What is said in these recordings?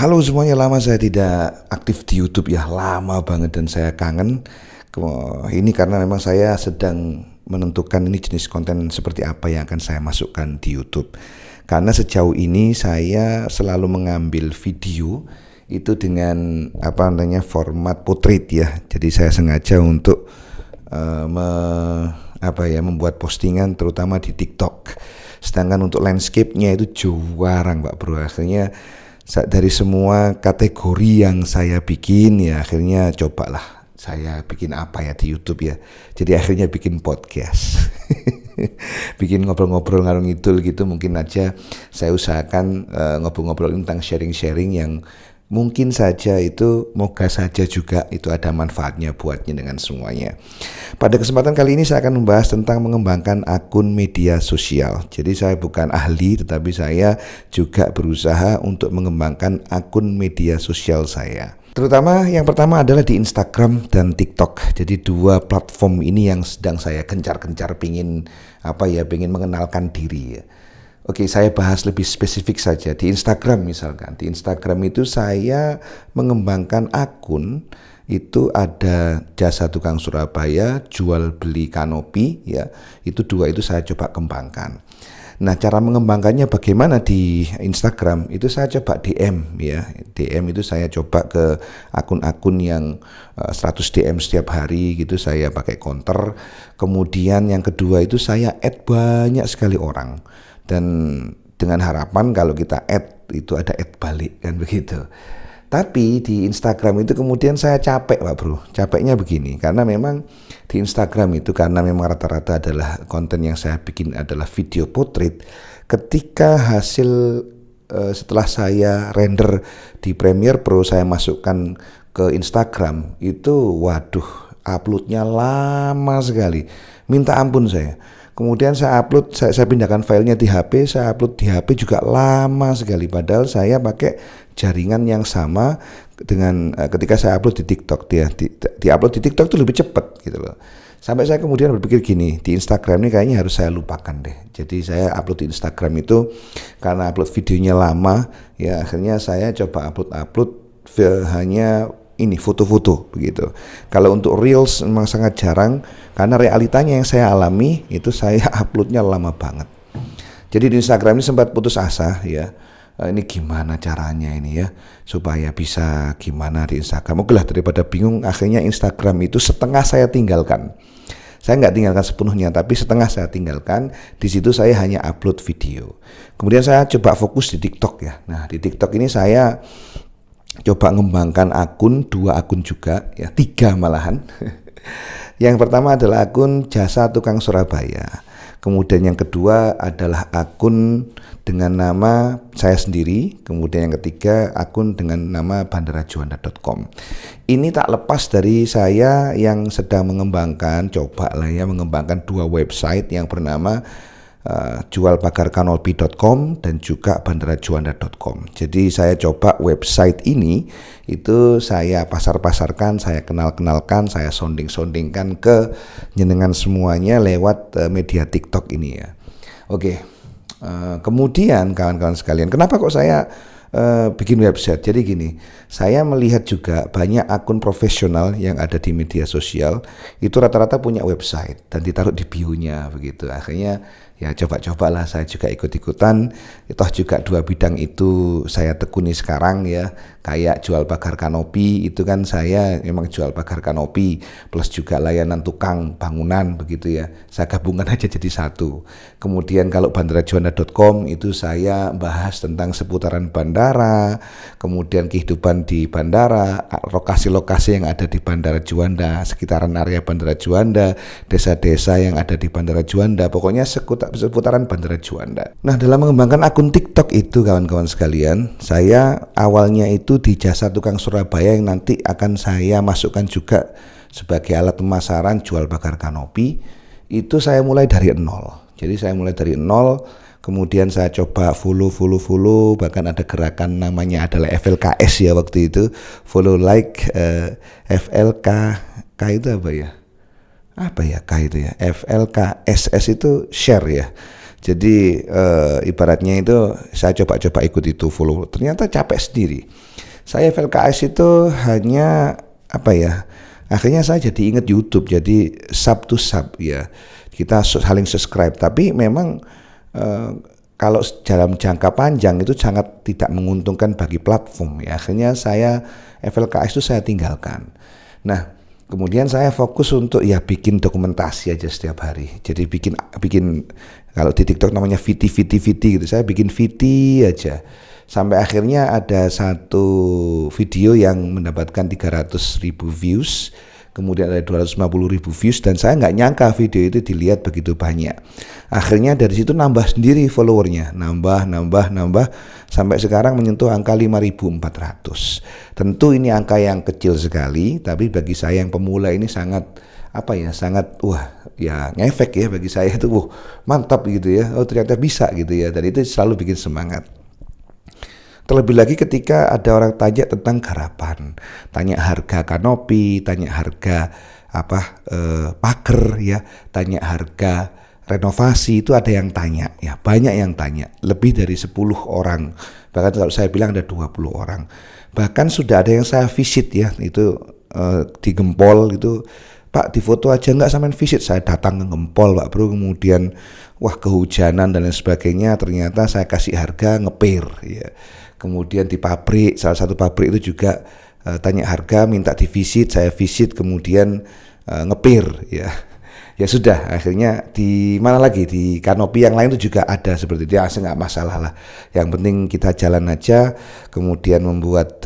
Halo semuanya, lama saya tidak aktif di YouTube ya, lama banget dan saya kangen. Ini karena memang saya sedang menentukan ini jenis konten seperti apa yang akan saya masukkan di YouTube. Karena sejauh ini saya selalu mengambil video itu dengan format portrait ya. Jadi saya sengaja untuk membuat postingan terutama di TikTok. Sedangkan untuk landscape-nya itu jarang Pak Bro. Akhirnya dari semua kategori yang saya bikin ya akhirnya cobalah saya bikin apa ya di YouTube ya. Jadi akhirnya bikin podcast. Bikin ngobrol-ngobrol ngalung ngidul gitu, mungkin aja saya usahakan ngobrol-ngobrol tentang sharing-sharing yang mungkin saja itu, moga saja juga itu ada manfaatnya buatnya dengan semuanya. Pada kesempatan kali ini saya akan membahas tentang mengembangkan akun media sosial. Jadi saya bukan ahli, tetapi saya juga berusaha untuk mengembangkan akun media sosial saya. Terutama yang pertama adalah di Instagram dan TikTok. Jadi dua platform ini yang sedang saya gencar-gencar pingin mengenalkan diri ya. Oke, saya bahas lebih spesifik saja. Di Instagram misalkan. Di Instagram itu saya mengembangkan akun, itu ada jasa tukang Surabaya, jual beli kanopi ya. Itu dua itu saya coba kembangkan. Nah, cara mengembangkannya bagaimana di Instagram? Itu saya coba DM ya. DM itu saya coba ke akun-akun yang 100 DM setiap hari gitu, saya pakai counter. Kemudian yang kedua itu saya add banyak sekali orang. Dan dengan harapan kalau kita add itu ada add balik kan begitu. Tapi di Instagram itu kemudian saya capek Pak Bro. Capeknya begini, karena memang di Instagram itu karena memang rata-rata adalah konten yang saya bikin adalah video portrait. Ketika hasil setelah saya render di Premiere Pro saya masukkan ke Instagram itu waduh, uploadnya lama sekali. Minta ampun saya. Kemudian saya upload, saya pindahkan filenya di HP, saya upload di HP juga lama sekali. Padahal saya pakai jaringan yang sama dengan ketika saya upload di TikTok. Di upload di TikTok itu lebih cepat gitu loh. Sampai saya kemudian berpikir gini, di Instagram ini kayaknya harus saya lupakan deh. Jadi saya upload di Instagram itu karena upload videonya lama, ya akhirnya saya coba upload hanya ini foto-foto begitu. Kalau untuk reels memang sangat jarang karena realitanya yang saya alami itu saya uploadnya lama banget. Jadi di Instagram ini sempat putus asa ya. Ini gimana caranya ini ya supaya bisa gimana di Instagram. Oke lah, daripada bingung akhirnya Instagram itu setengah saya tinggalkan. Saya nggak tinggalkan sepenuhnya, tapi setengah saya tinggalkan. Di situ saya hanya upload video. Kemudian saya coba fokus di TikTok ya. Nah di TikTok ini saya coba ngembangkan dua akun juga ya, 3 malahan. Yang pertama adalah akun jasa tukang Surabaya. Kemudian yang kedua adalah akun dengan nama saya sendiri. Kemudian yang ketiga akun dengan nama bandarajuanda.com. Ini tak lepas dari saya yang sedang mengembangkan, mengembangkan 2 website yang bernama jualpagarkanopi.com dan juga bandarajuanda.com. Jadi saya coba website ini itu saya pasar-pasarkan, saya kenal-kenalkan, saya sounding-soundingkan ke jenengan semuanya lewat media TikTok ini ya. Oke. Kemudian kawan-kawan sekalian, kenapa kok saya bikin website? Jadi gini, saya melihat juga banyak akun profesional yang ada di media sosial itu rata-rata punya website dan ditaruh di bio-nya begitu. Akhirnya ya coba-cobalah saya juga ikut-ikutan. Toh juga 2 bidang itu saya tekuni sekarang ya. Kayak jual pagar kanopi itu kan saya memang jual pagar kanopi plus juga layanan tukang bangunan begitu ya. Saya gabungkan aja jadi satu. Kemudian kalau bandarajuanda.com itu saya bahas tentang seputaran bandara, kemudian kehidupan di bandara, lokasi-lokasi yang ada di Bandara Juanda, sekitaran area Bandara Juanda, desa-desa yang ada di Bandara Juanda, pokoknya seputaran Bandara Juanda. Nah, dalam mengembangkan akun TikTok itu kawan-kawan sekalian, saya awalnya itu di jasa tukang Surabaya yang nanti akan saya masukkan juga sebagai alat pemasaran jual pagar kanopi. Itu saya mulai dari nol. Jadi saya mulai dari nol. Kemudian saya coba follow, bahkan ada gerakan namanya adalah FLKS ya waktu itu, follow like FLK, K itu apa ya? Apa ya K itu ya? FLKSS itu share ya. Jadi ibaratnya itu saya coba ikut itu follow, ternyata capek sendiri. Saya FLKS itu hanya apa ya? Akhirnya saya jadi ingat YouTube, jadi sub to sub ya. Kita saling subscribe, tapi memang kalau dalam jangka panjang itu sangat tidak menguntungkan bagi platform ya. Akhirnya saya FLKS itu saya tinggalkan. Nah, kemudian saya fokus untuk ya bikin dokumentasi aja setiap hari. Jadi bikin kalau di TikTok namanya VT gitu. Saya bikin VT aja. Sampai akhirnya ada satu video yang mendapatkan 300.000 views, kemudian ada 250.000 views, dan saya nggak nyangka video itu dilihat begitu banyak. Akhirnya dari situ nambah sendiri followernya, nambah, sampai sekarang menyentuh angka 5.400. Tentu ini angka yang kecil sekali, tapi bagi saya yang pemula ini sangat ngefek ya bagi saya itu, mantap gitu ya, ternyata bisa gitu ya, dan itu selalu bikin semangat. Terlebih lagi ketika ada orang tanya tentang garapan, tanya harga kanopi, tanya harga pagar ya, tanya harga renovasi, itu ada yang tanya ya, banyak yang tanya, lebih dari 10 orang, bahkan kalau saya bilang ada 20 orang. Bahkan sudah ada yang saya visit ya, itu di Gempol gitu, Pak di foto aja nggak, sampean visit. Saya datang ke Gempol Pak Bro, kemudian kehujanan dan lain sebagainya, ternyata saya kasih harga ngepir ya. Kemudian di pabrik, salah satu pabrik itu juga tanya harga, minta di visit, saya visit, kemudian ngepir ya. Ya sudah, akhirnya di mana lagi, di kanopi yang lain itu juga ada seperti itu. Ya nggak masalah lah. Yang penting kita jalan aja, kemudian membuat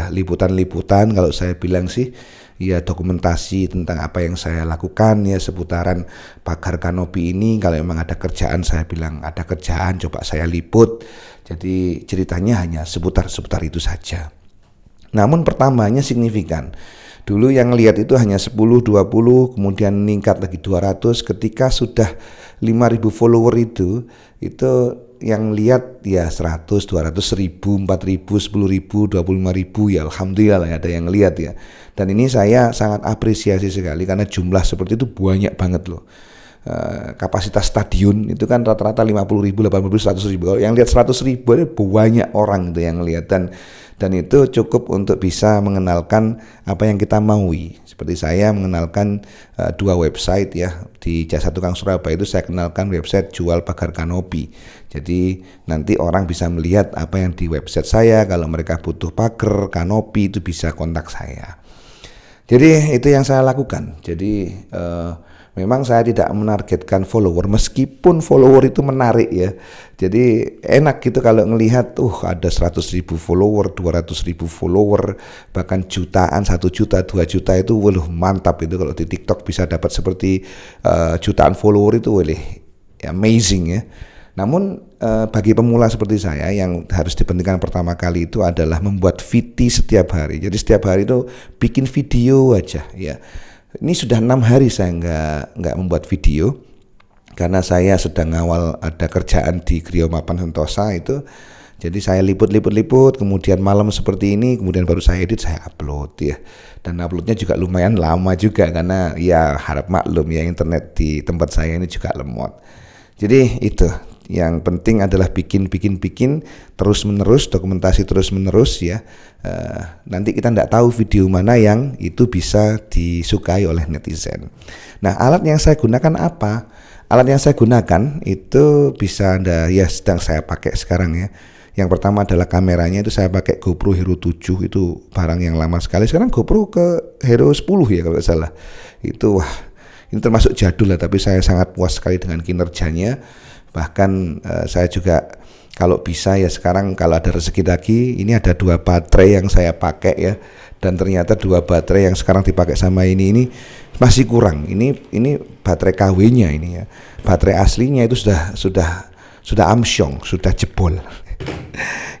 liputan-liputan, kalau saya bilang sih ya dokumentasi tentang apa yang saya lakukan ya seputaran pagar kanopi ini. Kalau memang ada kerjaan, saya bilang ada kerjaan, coba saya liput. Jadi ceritanya hanya seputar itu saja. Namun pertamanya signifikan. Dulu yang lihat itu hanya 10, 20, kemudian meningkat lagi 200. Ketika sudah 5.000 follower itu yang lihat ya 100, 200, 1.000, 4.000, 10.000, 25.000 ya alhamdulillah ada yang lihat ya. Dan ini saya sangat apresiasi sekali karena jumlah seperti itu banyak banget loh. Kapasitas stadion itu kan rata-rata 50.000, 80.000, 100.000. Yang lihat 100.000 itu banyak orang itu yang lihat, dan itu cukup untuk bisa mengenalkan apa yang kita maui. Seperti saya mengenalkan 2 website ya, di Jasa Tukang Surabaya itu saya kenalkan website jual pagar kanopi. Jadi nanti orang bisa melihat apa yang di website saya. Kalau mereka butuh pagar kanopi itu bisa kontak saya. Jadi itu yang saya lakukan. Jadi memang saya tidak menargetkan follower, meskipun follower itu menarik ya. Jadi enak gitu kalau ngelihat ada 100.000 follower, 200.000 follower, bahkan jutaan, 1 juta, 2 juta itu mantap itu. Kalau di TikTok bisa dapat seperti jutaan follower itu amazing ya. Namun bagi pemula seperti saya yang harus dipentingkan pertama kali itu adalah membuat VT setiap hari. Jadi setiap hari itu bikin video aja ya. Ini sudah 6 hari saya nggak membuat video karena saya sedang awal ada kerjaan di Griyo Mapan Sentosa itu. Jadi saya liput, kemudian malam seperti ini, kemudian baru saya edit, saya upload ya. Dan uploadnya juga lumayan lama juga karena ya harap maklum ya, internet di tempat saya ini juga lemot. Jadi itu yang penting adalah bikin terus menerus, dokumentasi terus menerus ya. Nanti kita tidak tahu video mana yang itu bisa disukai oleh netizen. Nah, alat yang saya gunakan apa? Alat yang saya gunakan itu bisa sedang saya pakai sekarang ya. Yang pertama adalah kameranya, itu saya pakai GoPro Hero 7, itu barang yang lama sekali. Sekarang GoPro ke Hero 10 ya kalau tidak salah. Itu ini termasuk jadul lah, tapi saya sangat puas sekali dengan kinerjanya. Bahkan saya juga kalau bisa ya sekarang kalau ada rezeki lagi, ini ada 2 baterai yang saya pakai ya, dan ternyata 2 baterai yang sekarang dipakai sama ini masih kurang. Ini baterai KW-nya ini ya. Baterai aslinya itu sudah amsyong, sudah jebol.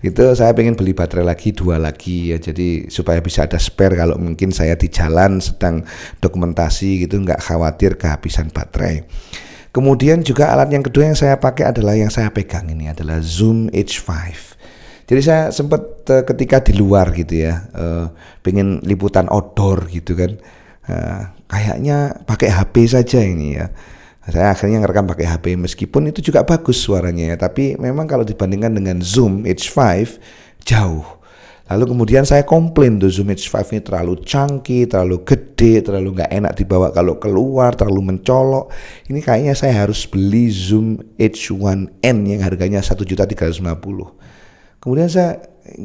Itu saya pengen beli baterai lagi 2 lagi ya, jadi supaya bisa ada spare kalau mungkin saya di jalan sedang dokumentasi gitu, nggak khawatir kehabisan baterai. Kemudian juga alat yang kedua yang saya pakai adalah yang saya pegang ini adalah Zoom H5. Jadi saya sempat ketika di luar gitu ya, pengen liputan outdoor gitu kan, kayaknya pakai HP saja ini ya. Saya akhirnya ngerekam pakai HP, meskipun itu juga bagus suaranya ya, tapi memang kalau dibandingkan dengan Zoom H5 jauh. Lalu kemudian saya komplain tuh Zoom H5 ini terlalu chunky, terlalu gede, terlalu nggak enak dibawa kalau keluar, terlalu mencolok. Ini kayaknya saya harus beli Zoom H1N yang harganya 1.350.000. Kemudian saya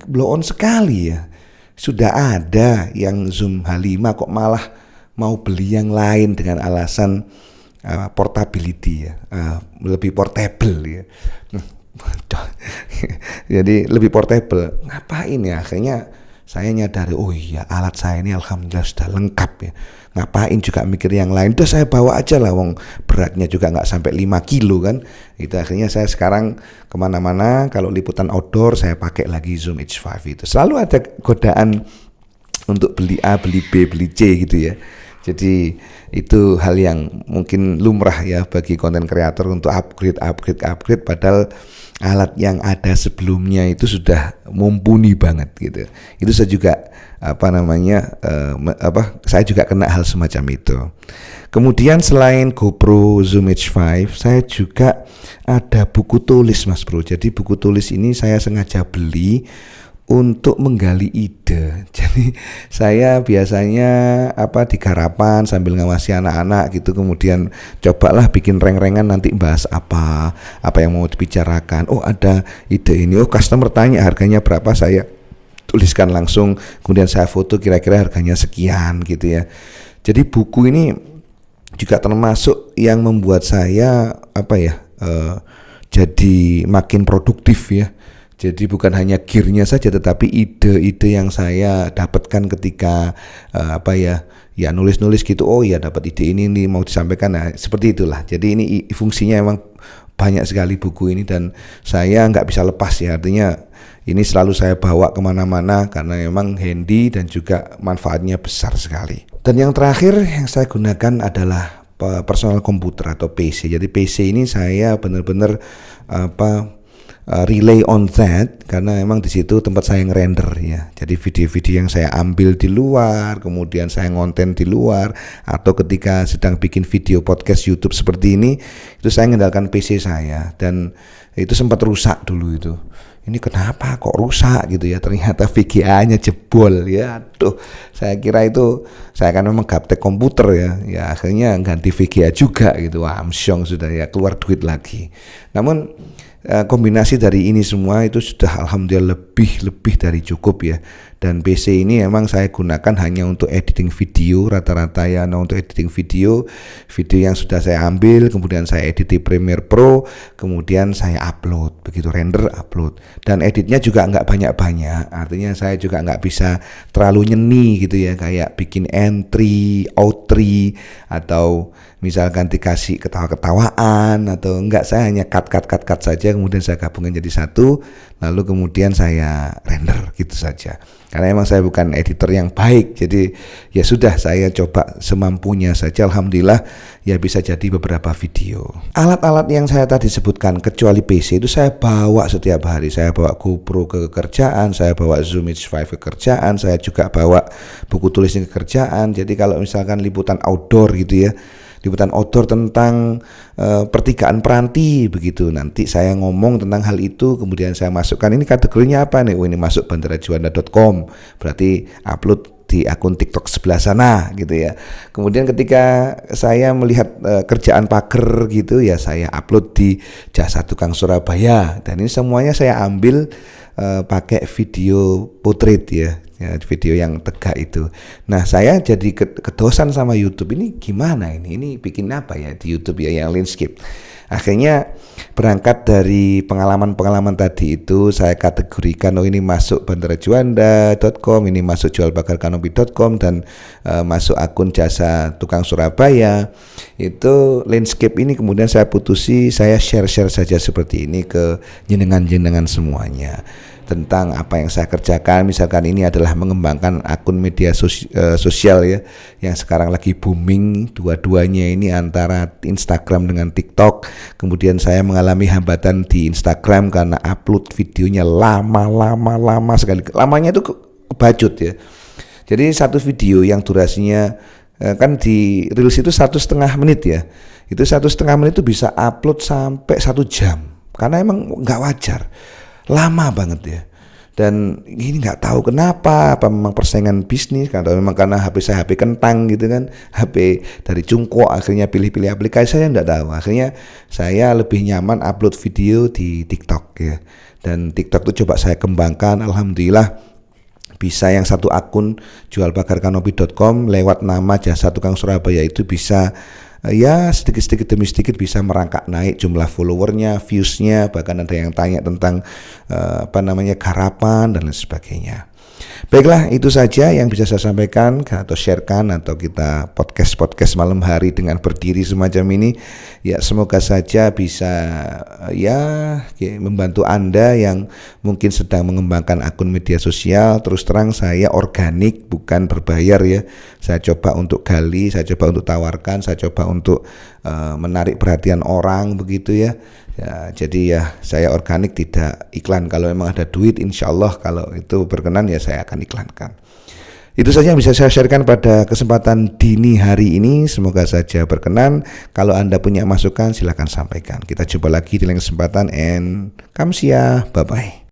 blow on sekali ya. Sudah ada yang Zoom H5 kok malah mau beli yang lain dengan alasan portability ya, lebih portable ya. Jadi lebih portable. Ngapain ya? Akhirnya saya nyadari, oh iya alat saya ini alhamdulillah sudah lengkap ya. Ngapain juga mikir yang lain? Udah saya bawa aja lah, wong beratnya juga nggak sampai 5 kilo kan. Itu akhirnya saya sekarang kemana-mana kalau liputan outdoor saya pakai lagi Zoom H5 itu. Selalu ada godaan untuk beli A, beli B, beli C gitu ya. Jadi itu hal yang mungkin lumrah ya bagi konten kreator untuk upgrade padahal alat yang ada sebelumnya itu sudah mumpuni banget gitu. Itu saya juga saya juga kena hal semacam itu. Kemudian selain GoPro Zoom H5, saya juga ada buku tulis Mas Bro. Jadi buku tulis ini saya sengaja beli untuk menggali ide. Jadi saya biasanya di garapan sambil ngawasi anak-anak gitu, kemudian cobalah bikin reng-rengan nanti bahas apa yang mau dibicarakan. Oh ada ide ini, oh customer tanya harganya berapa, saya tuliskan langsung, kemudian saya foto kira-kira harganya sekian gitu ya. Jadi buku ini juga termasuk yang membuat saya jadi makin produktif ya. Jadi bukan hanya gearnya saja, tetapi ide-ide yang saya dapatkan ketika nulis-nulis gitu. Oh ya dapat ide ini mau disampaikan. Nah seperti itulah. Jadi ini fungsinya emang banyak sekali buku ini dan saya nggak bisa lepas ya. Artinya ini selalu saya bawa kemana-mana karena memang handy dan juga manfaatnya besar sekali. Dan yang terakhir yang saya gunakan adalah personal komputer atau PC. Jadi PC ini saya benar-benar relay on that karena memang di situ tempat saya ngerender ya. Jadi video-video yang saya ambil di luar, kemudian saya ngonten di luar, atau ketika sedang bikin video podcast YouTube seperti ini, itu saya mengandalkan PC saya dan itu sempat rusak dulu itu. Ini kenapa kok rusak gitu ya? Ternyata VGA-nya jebol ya. Aduh, saya kira itu saya kan memang gaptek komputer ya. Ya akhirnya ganti VGA juga gitu. Wah, amsyong sudah ya, keluar duit lagi. Namun kombinasi dari ini semua itu sudah alhamdulillah lebih dari cukup ya. Dan PC ini memang saya gunakan hanya untuk editing video rata-rata ya. Nah untuk editing video yang sudah saya ambil, kemudian saya edit di Premiere Pro, kemudian saya upload, begitu render upload. Dan editnya juga nggak banyak-banyak, artinya saya juga nggak bisa terlalu nyeni gitu ya, kayak bikin entry, outry, atau misalkan dikasih ketawa-ketawaan atau enggak, saya hanya cut saja, kemudian saya gabungkan jadi satu, lalu kemudian saya render gitu saja. Karena emang saya bukan editor yang baik, jadi ya sudah saya coba semampunya saja. Alhamdulillah ya bisa jadi beberapa video. Alat-alat yang saya tadi sebutkan kecuali PC itu saya bawa setiap hari. Saya bawa GoPro ke kerjaan, saya bawa Zoom H5 ke kerjaan, saya juga bawa buku tulisnya ke kerjaan. Jadi kalau misalkan liputan outdoor gitu ya, liputan outdoor tentang pertigaan Peranti begitu, nanti saya ngomong tentang hal itu, kemudian saya masukkan ini kategorinya apa nih, ini masuk bandarajuanda.com, berarti upload di akun TikTok sebelah sana gitu ya. Kemudian ketika saya melihat kerjaan pager gitu ya, saya upload di Jasa Tukang Surabaya, dan ini semuanya saya ambil pakai video portrait ya, video yang tegak itu. Nah saya jadi kedosan sama YouTube, ini gimana ini bikin apa ya di YouTube ya yang landscape. Akhirnya berangkat dari pengalaman tadi itu saya kategorikan, oh ini masuk bandarajuanda.com, ini masuk jualbagarkanopi.com, dan masuk akun Jasa Tukang Surabaya. Itu landscape ini kemudian saya putusi, saya share saja seperti ini ke jenengan semuanya tentang apa yang saya kerjakan. Misalkan ini adalah mengembangkan akun media sosial ya, yang sekarang lagi booming dua-duanya ini antara Instagram dengan TikTok. Kemudian saya mengalami hambatan di Instagram karena upload videonya lama sekali, lamanya itu kebacut ya. Jadi satu video yang durasinya kan di Reels itu 1,5 menit ya, itu 1,5 menit itu bisa upload sampai 1 jam karena emang nggak wajar, lama banget ya. Dan ini nggak tahu kenapa, apa memang persaingan bisnis, atau memang karena HP saya HP kentang gitu kan, HP dari Cungko, akhirnya pilih-pilih aplikasi, saya nggak tahu. Akhirnya saya lebih nyaman upload video di TikTok ya. Dan TikTok itu coba saya kembangkan, alhamdulillah bisa yang satu akun jualpagarkanopi.com lewat nama Jasa Tukang Surabaya itu bisa ya sedikit-sedikit demi sedikit bisa merangkak naik jumlah followernya, viewsnya, bahkan ada yang tanya tentang garapan dan lain sebagainya. Baiklah, itu saja yang bisa saya sampaikan atau sharekan atau kita podcast malam hari dengan berdiri semacam ini. Ya, semoga saja bisa membantu Anda yang mungkin sedang mengembangkan akun media sosial. Terus terang saya organik, bukan berbayar ya. Saya coba untuk gali, saya coba untuk tawarkan, saya coba untuk menarik perhatian orang begitu ya. Ya, jadi ya saya organik, tidak iklan. Kalau memang ada duit, insya Allah kalau itu berkenan ya saya akan iklankan. Itu saja yang bisa saya sharekan pada kesempatan dini hari ini. Semoga saja berkenan. Kalau Anda punya masukan silakan sampaikan. Kita jumpa lagi di lain kesempatan, and kamsia, bye bye.